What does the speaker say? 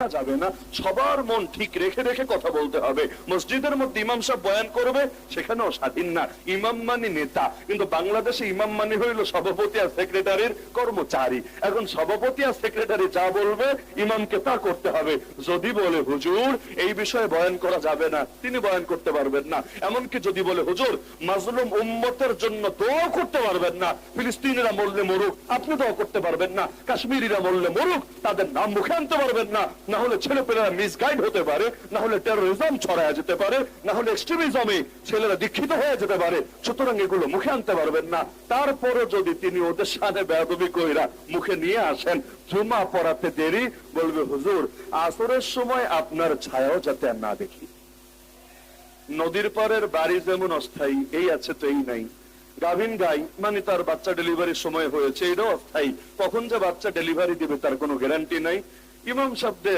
যাবে না, সবার মন ঠিক রেখে রেখে কথা বলতে হবে। মসজিদের মধ্যে ইমাম সাহেব বয়ান করবে, সেখানেও স্বাধীন না। ইমাম মানে নেতা, কিন্তু বাংলাদেশে ইমাম মানে হইল সভাপতি আর সেক্রেটারির কর্মচারী। এখন সভাপতি আর সেক্রেটারি যা বলবে ইমামকে তা করতে হবে। যদি বলে হুজুর এই বিষয়ে বয়ান করা যাবে না, তিনি বয়ান করতে পারবেন না। এমনকি যদি বলে হুজুর মাজলুম উম্মতের জন্য দোয়া করতে পারবেন না, ফিলিস্তিনিরা মরলে মরুক, আপনি দোয়া করতে পারবেন না, কাশ্মীরিরা মরলে মরুক, তাদের নাম মুখে আনতে পারবেন না, না হলে ছেলেপেলেরা মিসগাইড হতে পারে, না হলে টেরোরিজম ছড়ায় যেতে পারে, না হলে এক্সট্রিমিজমে ছেলেরা দীক্ষিত হয়ে যেতে পারে, সুতরাং এগুলো মুখে আনতে পারবেন না। তারপরে যদি তিনি ওদের সাথে বেয়াদবি কইরা মুখে নিয়ে আসেন, জুমা পড়াতে দেরি, বলবে হুজুর আসরের সময় আপনার ছায়াও যাতে আর না দেখি। নদীর পারের বাড়ি যেমন অস্থায়ী, এই আছে তো এই নাই। গাভিন গাই মানে তার বাচ্চা ডেলিভারির সময় হয়েছে, এটাও অস্থায়ী, কখন যে বাচ্চা ডেলিভারি দিবে তার কোনো গ্যারান্টি নাই। ইমাম সাহেবদের